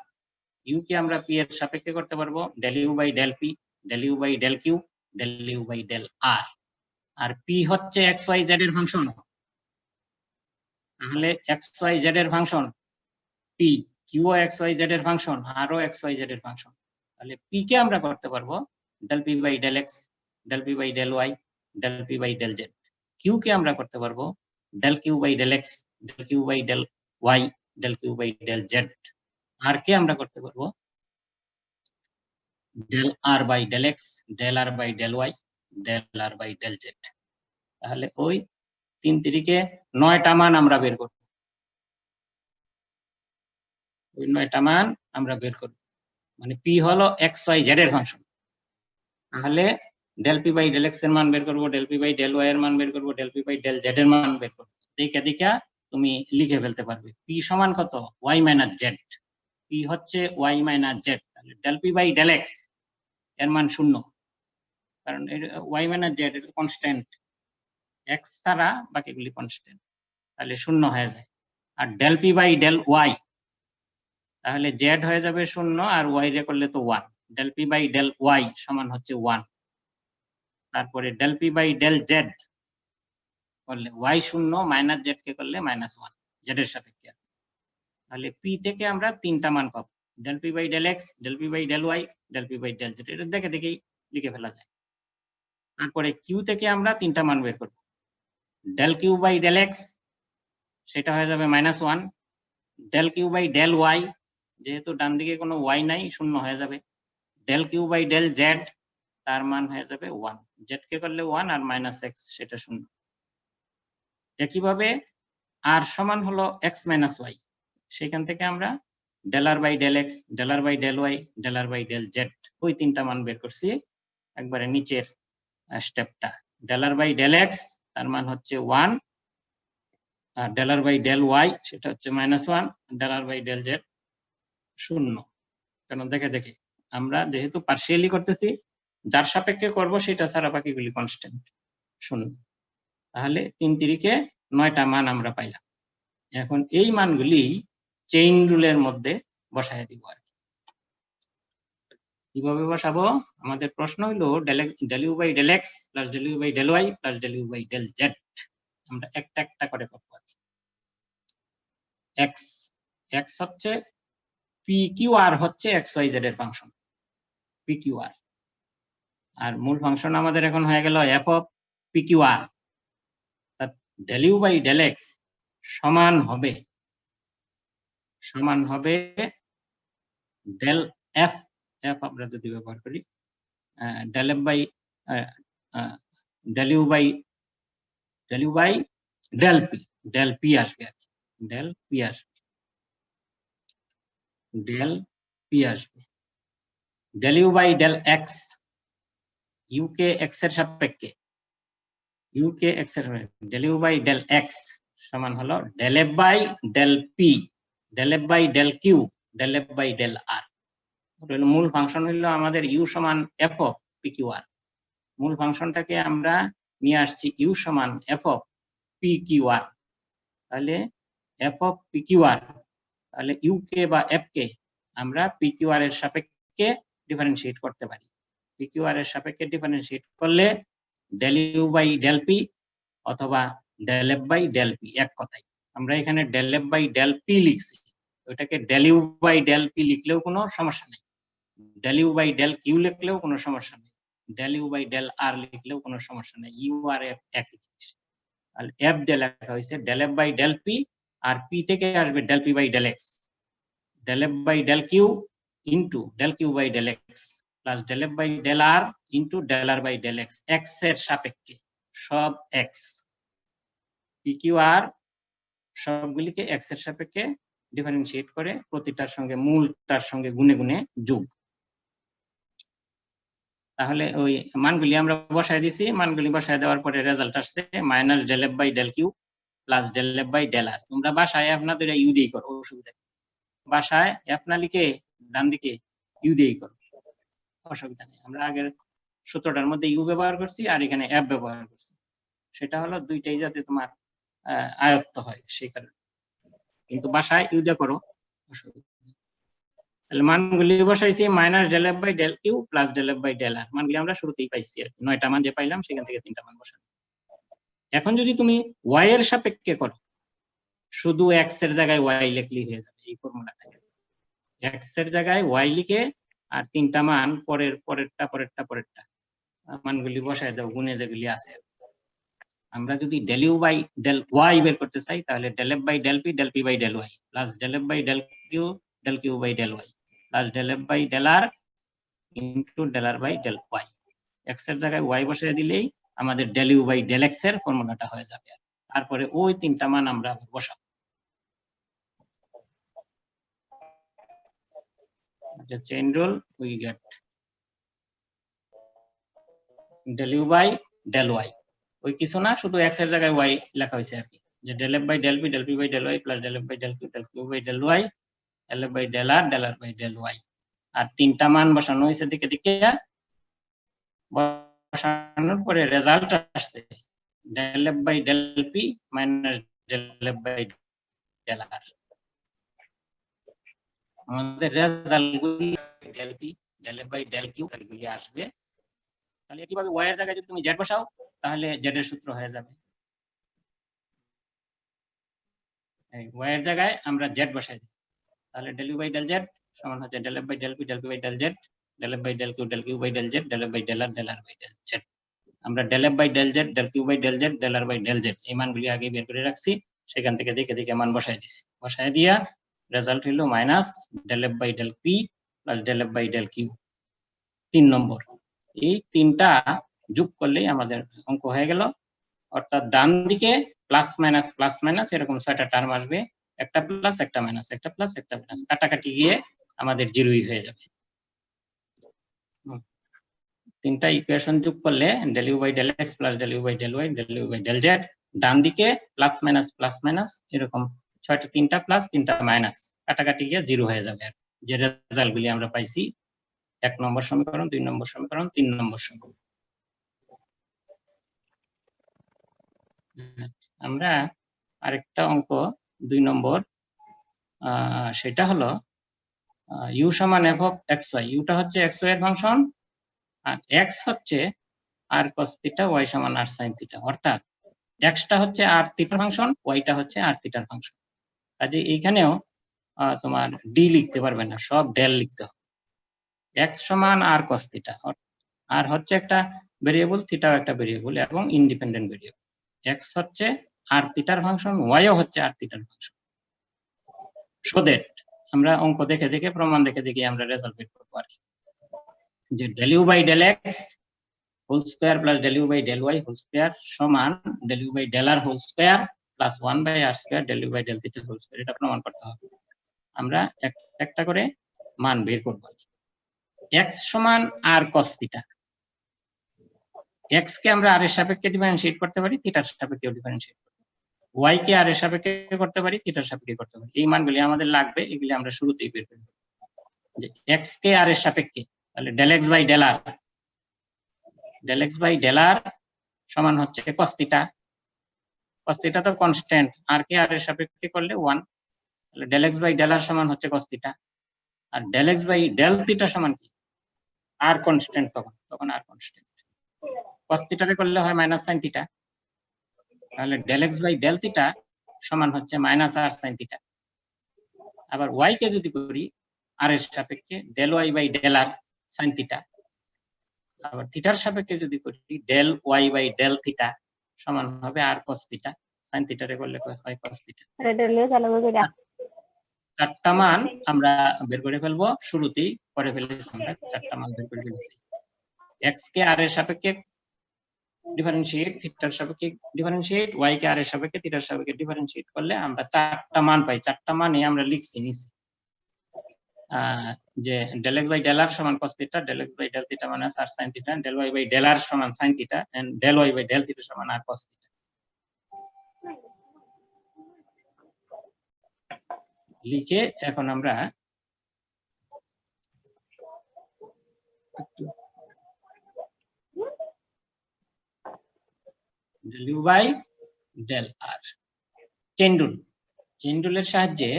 u কে আমরা পি এর সাপেক্ষে করতে পারবো del you by del P, del you by del q, del you by del r. আর পি হচ্ছে এক্স ওয়াই জেড এর ফাংশন, তাহলে এক্স ওয়াই জেড এর function p, q x y z এর ফাংশন, আরও এক্স ওয়াই জেড এর function. তাহলে p কে আমরা করতে পারবো del P by del x, del P by del y, del P by del z. কিউ কে আমরা করতে পারবো del Q by del x, del Q by del y, del Q by del z. R কে আমরা করতে পারবো del R by del x, del R by del y, del R by del z. তাহলে ওই 3 তিরিকে 9টা মান আমরা বের করব, ওই 9টা মান আমরা বের করব। মানে পি হলো এক্স ওয়াই জেড এর ফাংশন। তাহলে del P by del x এর মান বের করব, del P by del y এর মান বের করব, del P by del z এর মান বের করব। দেখা তুমি লিখে ফেলতে পারবে পি সমান কত, ওয়াই মাইনাস জেড। পি হচ্ছে ওয়াই মাইনাস জেড, তাহলে del P by del x এর মান 0, কারণ ওয়াই মাইনাস জেড এটা কনস্ট্যান্ট, এক্স ছাড়া বাকিগুলি কনস্ট্যান্ট, তাহলে 0 হয়ে যায়। আর del P by del y, তাহলে জেড হয়ে যাবে 0 আর ওয়াই রে করলে তো 1, del P by del y সমান হচ্ছে 1। তারপরে del P by del z করলে ওয়াই 0 মাইনাস জেড কে করলে -1 জেড এর সাপেক্ষে। তাহলে পি থেকে আমরা 3টা মান পাবো, del P by del x, del P by del y, del P by del z. এটা দেখেই লিখে ফেলা যায়। তারপরে কিউ থেকে আমরা 3টা মান বের করব, del Q by del x সেটা হয়ে যাবে -1, del Q by del y যেহেতু ডান দিকে কোনো ওয়াই নাই 0 হয়ে যাবে, del Q by del z তার মান হয়ে যাবে 1, জেড কে করলে 1 আর -x সেটা 0। একইভাবে আর সমান হলো x মাইনাস ওয়াই, সেখান থেকে আমরা del R by del x, del R by del y, del R by del z, ওই 3টা মান বের করছি একবারে নিচের স্টেপটা। Del R by del x তার মান হচ্ছে 1, আর del R by del y সেটা হচ্ছে -1, del R by del z 0। কারণ দেখে আমরা যেহেতু পার্শিয়ালি করতেছি, যার সাপেক্ষে করব সেটা ছাড়া বাকিগুলি কনস্ট্যান্ট 0। তাহলে 3 তিরিকে 9টা মান আমরা পাইলাম। এখন এই মানগুলি চেইন রুলের মধ্যে বসায় দিব আর কি। কিভাবে বসাবো? আমাদের প্রশ্ন হলো del you by del x plus del you by del y plus del you by del z. আমরা একটা করে করবো আর কি। এক্স, এক্স হচ্ছে পি কিউ আর হচ্ছে এক্স ওয়াই জেড এর ফাংশন, পি কিউ আর। আর মূল ফাংশন আমাদের এখন হয়ে গেল f of p Q r. Del you by del x সমান হবে ডেল এফ, এফ আমরা যদি ব্যবহার করি del F by del you by del p আসবে আর কি, ডেল পি আসবে, del you by del x, u কে এক্স এর সাপেক্ষে, del you by del x সমান হলো del F by del P, del F by del q, del F by del r. মূল ফাংশন হলো আমাদের ইউ সমান F of p Q r. মূল ফাংশনটাকে আমরা নিয়ে আসছি ইউ সমান F of p Q r. তাহলে f of p Q r, তাহলে ইউ কে বা এফ কে আমরা পি কিউ আর এর সাপেক্ষে ডিফারেন্সিয়েট করতে পারি। পি কিউ আর এর সাপেক্ষে ডিফারেন্সিয়েট করলে del you by del p অথবা del F by del p, এক কথায়। আমরা এখানে del F by del p লিখছি, ওটাকে del you by del p লিখলেও কোনো সমস্যা নেই, del you by del q লিখলেও কোনো সমস্যা নেই, del you by del r লিখলেও কোনো সমস্যা নেই, ইউ আর এফ একই জিনিস। তাহলে এফ দিয়ে লেখা হয়েছে del F by del P, আর পি থেকে আসবে del P by del x, del F by del Q into del Q by del x plus del F by del R into del R by del x, X এর সাপেক্ষে সব X. P Q R সবগুলিকে x এর সাপেক্ষে differentiate করে প্রতিটার সঙ্গে মূলটার সঙ্গে গুণে গুণে যোগ। তাহলে ওই মানগুলি আমরা বসায় দিছি, মানগুলি বসায় দেওয়ার পরে রেজাল্ট আসছে minus del F by del q plus del F by del r. তোমরা বাসায় আপনাদের ইউ দিয়েই করো, অসুবিধা নেই। বাসায় এফ না লিখে ডান দিকে ইউ দিয়েই করো, অসুবিধা নেই। আমরা আগের সূত্রটার মধ্যে ইউ ব্যবহার করছি আর এখানে এফ ব্যবহার করছি, সেটা হলো দুইটাই যাতে তোমার আয়ত্ত হয় সেই কারণে। কিন্তু বাসায় ইউ দিয়ে করো, অসুবিধা নেই। তাহলে মানগুলি বসাইছি minus del F by del q plus del F by del r. মানগুলি আমরা শুরুতেই পাইছি আর কি, 9টা মান যে পাইলাম সেখান থেকে 3টা মান বসানো। এখন যদি তুমি y এর সাপেক্ষে করো, শুধু x এর জায়গায় y লিখলেই হয়ে যাবে এই ফর্মুলাটা। x এর জায়গায় y লিখে আর 3টা মান পরেরটা মানগুলি বসায় দাও গুণে যেগুলি আছে। আমরা যদি del you by del y বের করতে চাই তাহলে del F by del P del P by del y plus del F by del Q by del y plus del F by del R into del R by del y। x এর জায়গায় y বসায় দিলেই আমাদের del you by del x এর ফর্মুলাটা হয়ে যাবে। তারপরে ওই 3টা মান আমরা বসাবো। আচ্ছা, chain rule, we get del you by del y। ওই কিছু না, শুধু x এর জায়গায় y লেখা হয়েছে আর কি, যে del F by del P by del y plus del F by del Q by del y, del F by del R by del y। আর 3টা মান বসানো হয়েছে দিকে দিকে, বসানোর পরে রেজাল্ট আসছে del F by del p minus del F by del r. আমাদের রেজাল্টগুলি del P del F by del q এগুলি আসবে। তাহলে কিভাবে y এর জায়গায় যদি তুমি z বসাও তাহলে z এর সূত্র হয়ে যাবে। এই y এর জায়গায় আমরা z বসাই দিই, তাহলে del you by del z সমান হচ্ছে del F by del P by del z, del F by del Q by del z, del F by del R by del z। আমরা del F by del z, del Q by del z, del R by del z এই মানগুলি আগে বের করে রাখছি, সেখান থেকে দেখে দেখে মান বসাই দিছি। বসাই দিয়া রেজাল্ট হলো minus del F by del P plus del F by del Q 3 number. এই 3টা যোগ করলেই আমাদের অঙ্ক হয়ে গেল। অর্থাৎ ডান দিকে প্লাস মাইনাস এরকম 6টা টার্ম আসবে, একটা প্লাস একটা মাইনাস, একটা প্লাস একটা মাইনাস, কাটাকাটি গিয়ে আমাদের জিরোই হয়ে যাবে। 3টা ইকুয়েশন যোগ করলে del you by del x plus del you by del y del you by del z, ডান দিকে প্লাস মাইনাস এরকম 6টা, 3টা প্লাস 3টা মাইনাস, কাটাকাটি গিয়ে জিরো হয়ে যাবে। আর যে রেজাল্ট গুলি আমরা পাইছি 1 নম্বর সমীকরণ, 2 নম্বর সমীকরণ, 3 নম্বর সমীকরণ। আমরা আরেকটা অঙ্ক 2 নম্বর, সেটা হলো ইউ সমান এফ অফ এক্স ওয়াই। ইউটা হচ্ছে এক্স ওয়াই এর ফাংশন আর এক্স হচ্ছে আর কস থিটা, ওয়াই সমান আর সাইন থিটা। অর্থাৎ এক্সটা হচ্ছে আর থিটার ফাংশন, ওয়াইটা হচ্ছে আর থিটার ফাংশন। কাজে এইখানেও তোমার ডি লিখতে পারবে না, সব ডেল লিখতে হবে। এক্স সমান আর কস থিটা, আর হচ্ছে একটা ভেরিয়েবল, থিটাও একটা ভেরিয়েবল এবং ইন্ডিপেন্ডেন্ট ভেরিয়েবল। এক্স হচ্ছে আর থিটার ফাংশন, ওয়াইও হচ্ছে আর থিটার ফাংশন। সো দ্যাট আমরা অঙ্ক দেখে দেখে, প্রমাণ দেখে দেখে আমরা রেজাল্ট বের করবো আর কি, যে del you by del x whole square plus del you by del Y whole square সমান del you by del R whole square plus 1 by r square del you by del theta whole square. এটা প্রমাণ করতে হবে। আমরা একটা করে মান বের করব। এক্স সমান আর কস থিটা, এক্স কে আমরা আর এর সাপেক্ষে ডিফারেন্সিয়েট করতে পারি, থিটার সাপেক্ষে ডিফারেন্সিয়েট করতে পারি, ওয়াই কে আর এর সাপেক্ষে করতে পারি, থিটার সাপেক্ষে করতে পারি। এই মানগুলি আমাদের লাগবে, এগুলি আমরা শুরুতেই বের করব। যে এক্স কে আর এর সাপেক্ষে, তাহলে del x by del r, del x by del r সমান হচ্ছে cos থিটা। cos থিটা তো কনস্ট্যান্ট, আর কে আর এর সাপেক্ষে করলে 1, তাহলে del x by del r সমান হচ্ছে cos থিটা। আর del x by del theta সমান কি, আর কনস্ট্যান্ট, তখন আর কনস্ট্যান্ট। cos থিটাকে করলে হয় মাইনাস sin থিটা, তাহলে del x by del theta সমান হচ্ছে মাইনাস আর sin থিটা। আবার y কে যদি করি আর এর সাপেক্ষে, del Y by del R sin theta. আবার থিটার সাপেক্ষে যদি করি del Y by del theta সমান হবে আর cos থিটা, sin থিটারে করলে হয় cos থিটা। 4টা মান আমরা বের করে ফেলবো, শুরুতেই করে ফেলেছি আমরা 4টা মান বের করে ফেলেছি। x কে আর এর সাপেক্ষে ডিফারেন্সিয়েট থিটার সাপেক্ষে ডিফারেন্সিয়েট ওয়াই কে আর এর সাপেক্ষে থিটার সাপেক্ষে ডিফারেন্সিয়েট করলে আমরা চারটা মান পাই। চারটা মানে আমরা লিখছি নিচে যে del x by del r সমান cos theta, del x by del theta মানে r sin theta, del y by del r সমান sin theta and del y by del theta সমান r cos থিটা। লিখে এখন আমরা del u by del r chain রুলের সাহায্যে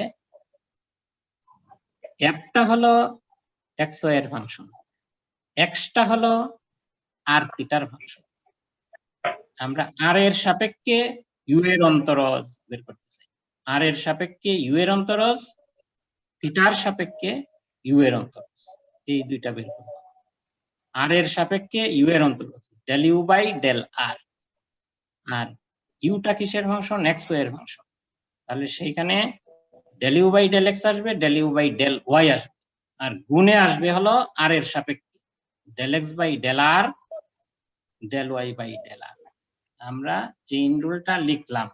একটা হলো x y এর ফাংশন, xটা হলো r থিটার ফাংশন। আমরা r এর সাপেক্ষে u এর অন্তরজ বের করতে চাই। r এর সাপেক্ষে u এর অন্তরজ, থিটার সাপেক্ষে u এর অন্তরজ, এই দুইটা বের করব। r এর সাপেক্ষে u এর অন্তরজ del u by del r, আর ইউটা কিসের ফাংশন? x y এর ফাংশন। তাহলে সেইখানে del u by del x আসবে, del u by del y আসবে, আর গুণে আসবে হলো r এর সাপেক্ষে del x by del r, del y by del r। আমরা চেইন রুলটা লিখলাম।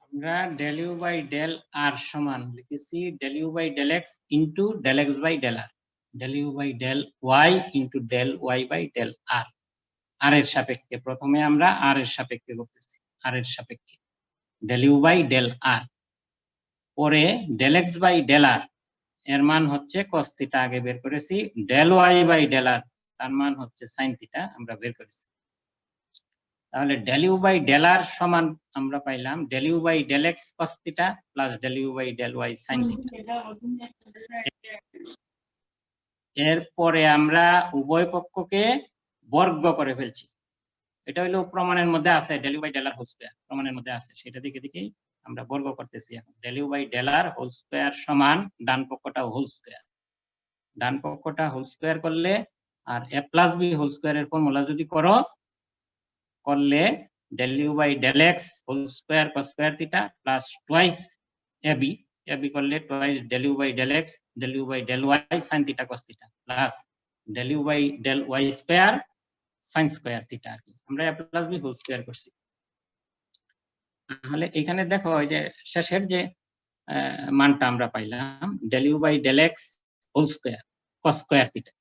আমরা del u by del r সমান লিখেছি del u by del x into del x by del r, del u by del y into del y by del r। r এর সাপেক্ষে প্রথমে আমরা r এর সাপেক্ষে করতেছি, r এর সাপেক্ষে del u by del r, পরে del x by del r এর মান হচ্ছে cos থিটা আগে বের করেছি, del y by del r তার মান হচ্ছে sin থিটা আমরা বের করেছি। তাহলে del u by del r সমান আমরা পাইলাম del u by del x cos theta plus del u by del y sin theta. এরপরে আমরা উভয় পক্ষকে বর্গ করে ফেলছি। এটা হলো প্রমাণের মধ্যে আছে, del u by del r whole square প্রমাণের মধ্যে আছে, সেটা দেখে দেখেই আমরা বর্গ করতেছি। এখন del u by del r whole square সমান ডান পক্ষটা হোল স্কয়ার, ডান পক্ষটা হোল স্কয়ার করলে আর a প্লাস b হোল স্কয়ারের ফর্মুলা যদি করলে del u by del x whole square cos square theta plus twice ab করলে twice del u by del x, del u by del y sin theta cos theta plus del u by del y square sin square theta. আর কি আমরা a plus b whole square করছি। তাহলে এখানে দেখো ওই যে শেষের যে মানটা আমরা পাইলাম del u by del x whole square cos square theta,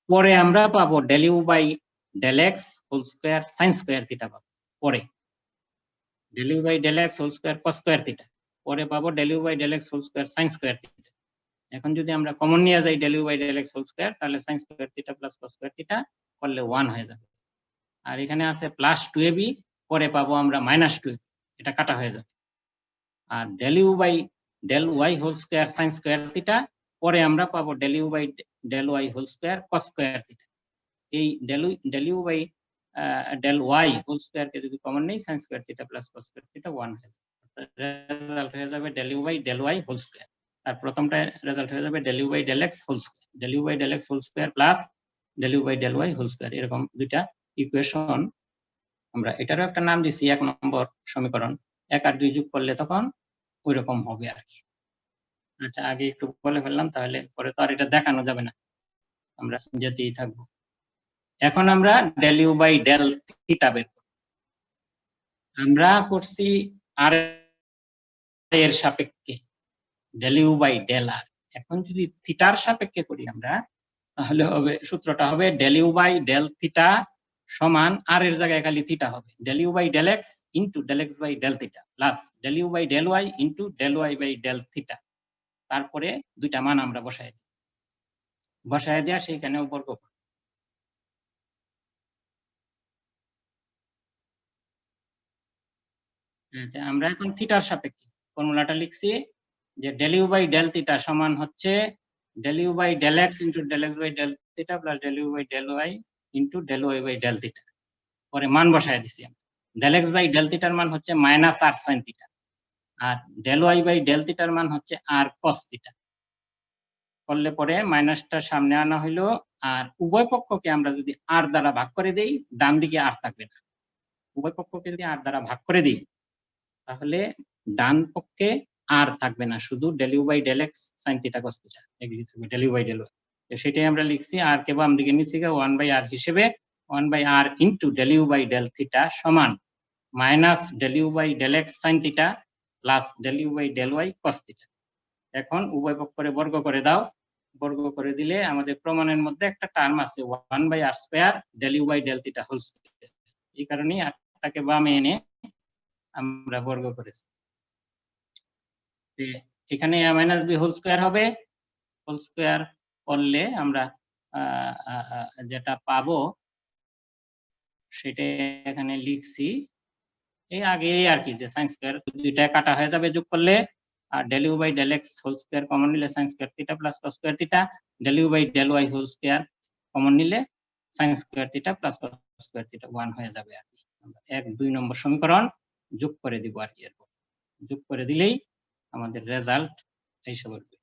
পরে আমরা পাবো del u by del x whole square sin square theta পাবো, পরে del u by del x whole square cos square theta, পরে পাবো del u by del x whole square sin square theta. এখন যদি আমরা কমন নিয়ে যাই del u by del x whole square, তাহলে sin square theta plus cos square theta করলে 1 হয়ে যাবে। আর এখানে আছে প্লাস 2ab, পরে পাবো আমরা মাইনাস 2ab, এটা কাটা হয়ে যাবে। আর del u by del y whole square sin square theta, পরে আমরা পাবো del u by del y whole square cos square theta. এই del u by del y whole square কে যদি কমন নেই, sin square theta plus cos square theta 1 হয়ে যাবে, result হয়ে যাবে del u by del y whole square. আর প্রথমটা রেজাল্ট হয়ে যাবে del u by del x whole square, del u by del x whole square plus del u by del y whole square. এরকম দুইটা equation আমরা, এটারও একটা নাম দিছি 1 নম্বর সমীকরণ। 1 আর 2 যোগ করলে তখন ওইরকম হবে আর কি। আচ্ছা, আগে একটু বলে ফেললাম, তাহলে পরে তো আর এটা দেখানো যাবে না, আমরা যেতেই থাকবো। এখন আমরা del u by del theta বের করব। আমরা করছি r এর সাপেক্ষে del u by del r, এখন যদি থিটার সাপেক্ষে করি আমরা, তাহলে হবে সূত্রটা হবে del u by del theta সমান r এর জায়গায় খালি থিটা হবে del u by del x into del x by del theta plus del u by del y into del y by del theta. তারপরে দুইটা মান আমরা বসায় দেয়া সেইখানেও বর্গ করব। আমরা এখন থিটার সাপেক্ষে ফর্মুলাটা লিখছি যে del u by del theta সমান হচ্ছে del u by del x into del x by del theta plus del u by del y into del y by del theta. পরে মান বসায় দিছি। del x by del থিটার মান হচ্ছে minus r sin theta, আর del y by del থিটার মান হচ্ছে r cos থিটা। করলে পরে মাইনাসটা সামনে আনা হইলো, আর উভয় পক্ষকে আমরা যদি r দ্বারা ভাগ করে দেই, ডান দিকে r থাকবে না। উভয় পক্ষকে যদি r দ্বারা ভাগ করে দিই, তাহলে ডান পক্ষে আর থাকবে না, শুধু del you by del x sine theta cos theta এগুলি থাকবে del you by del Y. তো সেটাই আমরা লিখছি, আর কে বাম দিকে নিচে 1/r হিসেবে 1/r into del you by del theta সমান minus del you by del x sine theta plus del you by del y cos theta. এখন উভয় পক্ষে বর্গ করে দাও, বর্গ করে দিলে আমাদের প্রমাণের মধ্যে একটা টার্ম আছে 1/r square del you by del theta whole square. এই কারণেই আরটাকে বামে এনে আমরা বর্গ করেছি। এখানে a minus B whole square হবে, হোল স্কয়ার করলে আমরা যেটা পাবো সেটা এখানে লিখছি এই আগে আর কি, যে সাইন স্কয়ার দুইটা কাটা হয়ে যাবে যোগ করলে, আর del you by del x whole square common নিলে sine square theta plus cos square theta, del you by del Y whole square common নিলে sine square theta plus cos square theta 1 হয়ে যাবে আর কি। আমরা 1-2 নম্বর সমীকরণ যোগ করে দিব আর কি, এরপর যোগ করে দিলেই আমাদের রেজাল্ট এসে পড়বে।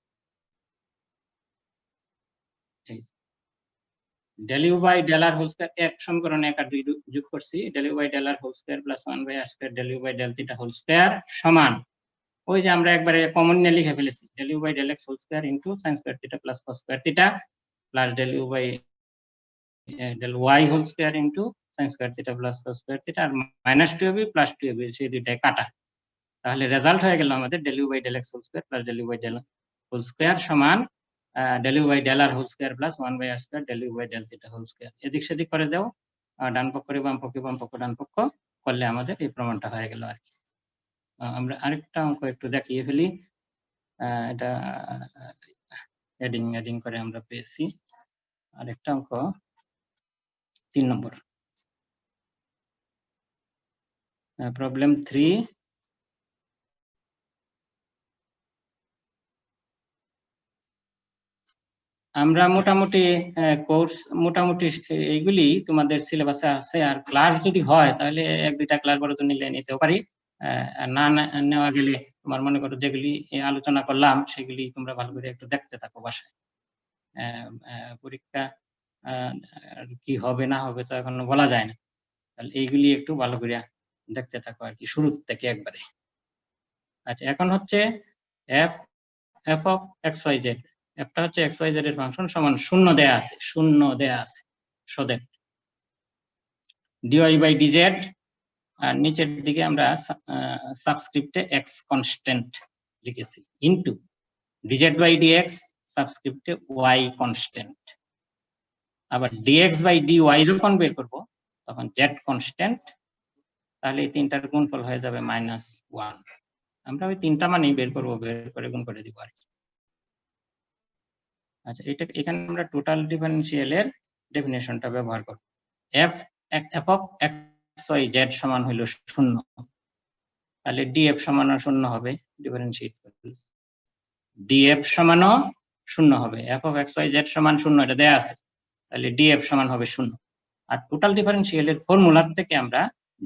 Del you by del R whole square এক সমীকরণে 1 আর 2 যোগ করছি, del you by del R whole square plus 1/r square del you by del theta whole square সমান ওই যে আমরা একবারে কমন নিয়ে লিখে ফেলেছি del you by del x whole square into sine square theta plus cos square theta plus del you by del Y whole square into sine square theta plus cos square theta, আর minus 2ab plus 2ab সেই দুইটাই কাটা। তাহলে result হয়ে গেল আমাদের del you by del x whole square plus del you by del whole square সমান del you by del R whole square plus 1/r square del you by del theta whole square. এদিক সেদিক করে দাও, ডান পক্ষে বাম পক্ষে বাম পক্ষ ডান পক্ষ করলে আমাদের এই প্রমাণটা হয়ে গেল আর কি। আমরা আরেকটা অঙ্ক একটু দেখিয়ে ফেলি, এটা এডিং করে আমরা পেয়েছি আরেকটা অঙ্ক 3 নম্বর প্রবলেম 3। আমরা মোটামুটি কোর্স মোটামুটি এইগুলি তোমাদের সিলেবাসে আছে, আর ক্লাস যদি হয় তাহলে 1-2টা ক্লাস বড় তো নিলে নিতেও পারি, না নেওয়া গেলে তোমার মনে করো যেগুলি আলোচনা করলাম সেগুলি তোমরা ভালো করে একটু দেখতে থাকো বাসায়। পরীক্ষা কি হবে না হবে তো এখনো বলা যায় না, তাহলে এইগুলি একটু ভালো করে দেখতে থাকো আর কি শুরু থেকে একবারে। আচ্ছা, এখন হচ্ছে f of xyz, একটা হচ্ছে xyz এর ফাংশন সমান 0 দেয়া আছে, 0 দেয়া আছে, so that dy by dz, আর নিচের দিকে আমরা সাবস্ক্রিপ্টে x কনস্ট্যান্ট লিখেছি into dz by dx সাবস্ক্রিপ্টে y constant, আবার dx by dy যখন বের করব তখন z কনস্ট্যান্ট, তাহলে এই তিনটার গুণফল হয়ে যাবে -1। আমরা ওই তিনটা মানেই বের করব, বের করে গুণ করে দিব আর কি। আচ্ছা, এটা এখানে আমরা টোটাল ডিফারেনশিয়ালের ডেফিনেশনটা ব্যবহার করব। f of xyz সমান হলো 0, তাহলে df সমানও 0 হবে, ডিফারেনশিয়েট করলে df সমানও 0 হবে। f of xyz সমান 0 এটা দেয়া আছে, তাহলে df সমান হবে 0। আর টোটাল ডিফারেনশিয়ালের ফর্মুলা থেকে আমরা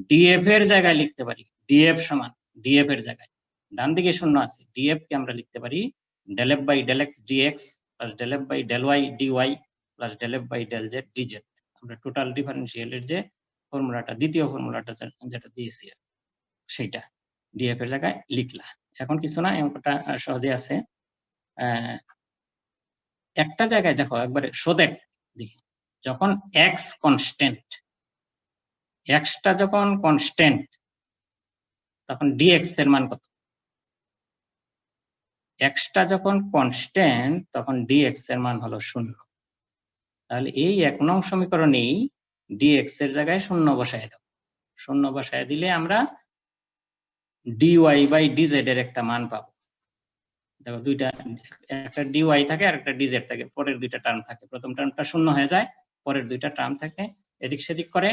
df এর জায়গায় লিখতে পারি df সমান, df এর জায়গায় ডান দিকে 0 আছে, df কে আমরা লিখতে পারি del f by del x dx plus del f by del y dy plus del f by del z dz। আমরা টোটাল ডিফারেনশিয়ালের যে ফর্মুলাটা, দ্বিতীয় ফর্মুলাটা যেটা দিয়েছি সেইটা df এর জায়গায় লিখলা। এখন কিছু না, অঙ্কটা সহজে আছে। একটা জায়গায় দেখো একবারে so that দেখি, যখন x কনস্ট্যান্ট, xটা যখন কনস্ট্যান্ট তখন dx এর মান কত? xটা যখন কনস্ট্যান্ট তখন dx এর মান হলো 0। তাহলে এই 1 নং সমীকরণেই dx এর জায়গায় 0 বসায় দাও, 0 বসায় দিলে আমরা dy by dz এর একটা মান পাবো। দেখো দুইটা, একটা dy থাকে আর একটা dz থাকে, পরের দুইটা টার্ম থাকে, প্রথম টার্মটা 0 হয়ে যায়, পরের দুইটা টার্ম থাকে, এদিক সেদিক করে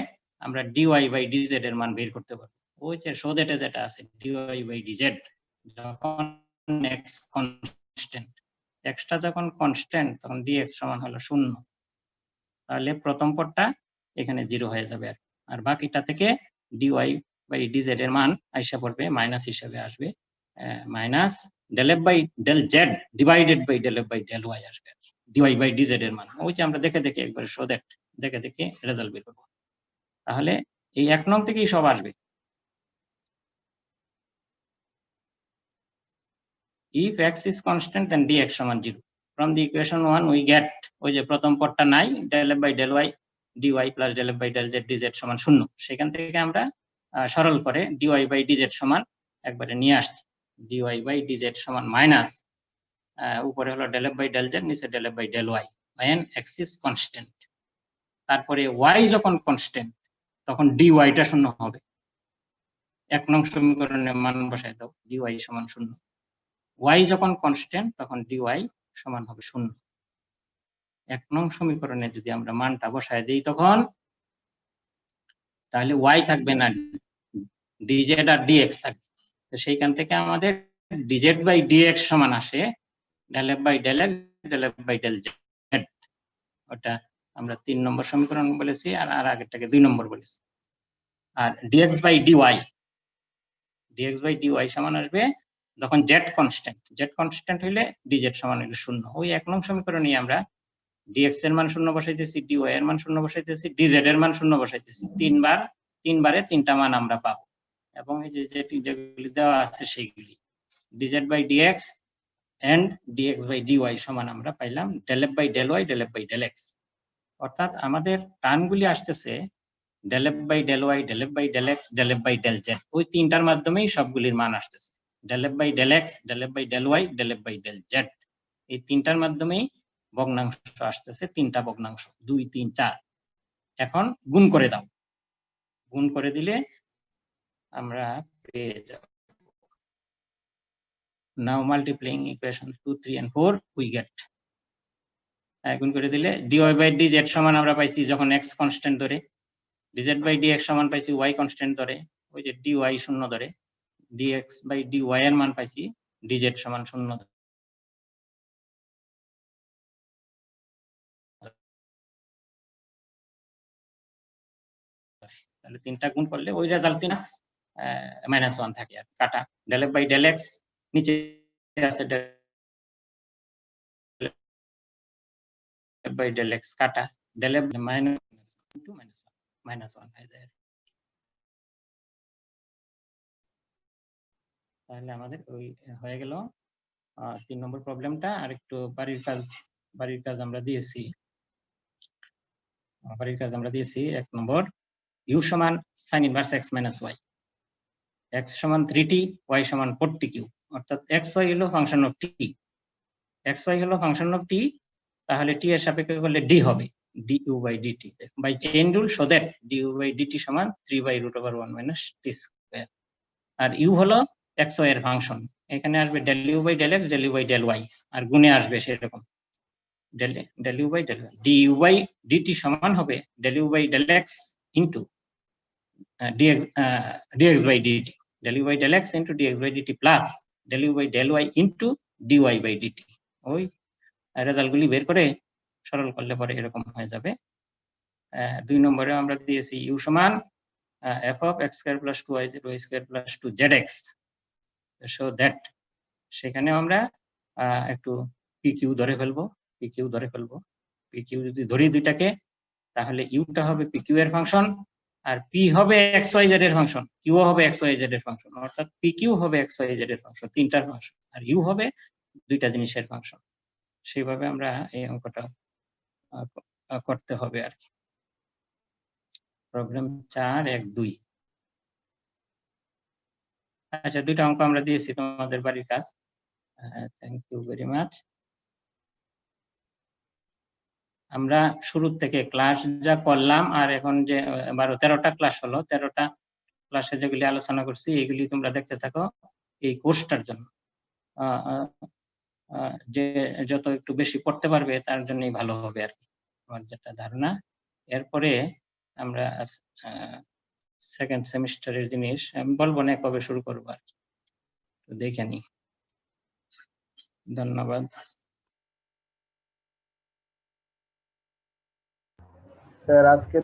আমরা dy by dz এর মান বের করতে পারবো। ওই যে so that যেটা আছে dy by dz যখন x কনস্ট্যান্ট, xটা যখন কনস্ট্যান্ট তখন dx সমান হলো 0, তাহলে প্রথম পদটা এখানে 0 হয়ে যাবে, আর বাকিটা থেকে dy by dz এর মান আইসা পড়বে মাইনাস হিসেবে আসবে, minus del f by del z divided by del f by del y আসবে dy by dz এর মান। ওই যে আমরা দেখে দেখে একবার so that দেখে দেখে রেজাল্ট বের করব, তাহলে এই 1 নং থেকেই সব আসবে। if x is constant then dx সমান 0 from the equation 1 we get ওই যে প্রথম পদটা নাই del f by del y dy plus del f by del z dz সমান 0 সেখান থেকে আমরা সরল করে dy by dz সমান একবারে নিয়ে আসছি dy by dz সমান মাইনাস উপরে হলো del f by del z নিচে del f by del y when x is constant তারপরে y যখন কনস্ট্যান্ট তখন dy টা 0 হবে 1 নং সমীকরণে মান বসায় দাও dy সমান 0 y যখন কনস্ট্যান্ট তখন dy সমান হবে 0 1 নং সমীকরণে যদি আমরা মানটা বসায় দেই তখন তাহলে y থাকবে না dz আর dx থাকবে তো সেইখান থেকে আমাদের dz বাই dx সমান আসে del f by del x del f by del z ওটা আমরা 3 নম্বর সমীকরণ বলেছি আর আগেরটাকে 2 নম্বর বলেছি আর dx by dy সমান আসবে যখন z কনস্ট্যান্ট হইলে dz সমান হইলে 0 ওই 1 নং সমীকরণে আমরা dx এর মান 0 বসাইতেছি dy এর মান 0 বসাইতেছি dz এর মান 0 বসাইতেছি তিনবারে তিনটা মান আমরা পাবো এবং এই যে যেগুলি দেওয়া আছে সেইগুলি dz by dx and dx by dy সমান আমরা পাইলাম del f by del y del f by del x অর্থাৎ আমাদের টার্মগুলি আসতেছে del f by del y del f by del x del f by del z ওই তিনটার মাধ্যমেই সবগুলির মান আসতেছে del f by del x del f by del y del f by del z এই তিনটার মাধ্যমেই ভগ্নাংশ আসতেছে তিনটা ভগ্নাংশ 2 3 4 এখন গুণ করে দাও গুণ করে দিলে আমরা পেয়ে যাব now multiplying equations 2 3 and 4 we get গুণ করে দিলে dy by dz সমান আমরা পাইছি যখন x কনস্ট্যান্ট ধরে dz by dx সমান পাইছি y কনস্ট্যান্ট ধরে ওই যে dy 0 ধরে dx by dy এর মান পাইছি dz সমান 0 তাহলে তিনটা গুণ করলে ওই রেজাল্টই না -1 থাকে আর কাটা del f by del x নিচে আছে del f by del x কাটা del f -1 হয়ে যায় তাহলে আমাদের ওই হয়ে গেল 3 নম্বর প্রবলেমটা আর একটু বাড়ির কাজ আমরা দিয়েছি 1 নম্বর u সমান sin inverse x minus y x সমান 3t y সমান 40q অর্থাৎ xy হলো ফাংশন অফ t xy হলো ফাংশন অফ t তাহলে t এর সাপেক্ষে করলে d হবে du by dt by chain rule so that du by dt সমান 3/√1 minus t square আর u হলো xy এর ফাংশন এখানে আসবে del u by del x del u by del y আর গুণে আসবে সেরকম del u by del y du by dt সমান হবে del u by del x into dx by dt del u by del x into dx by dt plus del u by del y into dy by dt ওই রেজাল্টগুলি বের করে সরল করলে পরে এরকম হয়ে যাবে 2 নম্বরে আমরা দিয়েছি u সমান f of x square plus 2yz y square plus 2zx so that সেখানে আমরা একটু pq ধরে ফেলবো pq যদি ধরি দুইটাকে তাহলে u টা হবে pq এর ফাংশন আর p হবে xyz এর ফাংশন q হবে xyz এর ফাংশন অর্থাৎ pq হবে xyz এর ফাংশন তিনটার ফাংশন আর u হবে দুইটা জিনিসের ফাংশন সেইভাবে আমরা এই অঙ্কটা করতে হবে আর কি প্রবলেম 4-1-2 আচ্ছা দুইটা অঙ্ক আমরা দিয়েছি তোমাদের বাড়ির কাজ থ্যাংক ইউ ভেরি মাচ আমরা শুরু থেকে ক্লাস যা করলাম আর এখন যে 12-13টা ক্লাস হলো 13টা ক্লাসে যেগুলি আলোচনা করছি এগুলি তোমরা দেখতে থাকো এই কোর্সটার জন্য যে যত একটু বেশি পড়তে পারবে তার জন্যই ভালো হবে আর কি আমার যেটা ধারণা এরপরে আমরা সেকেন্ড সেমিস্টারের জিনিস আমি বলবো না কবে শুরু করবো আর কি দেখে নি ধন্যবাদ স্যার আজকে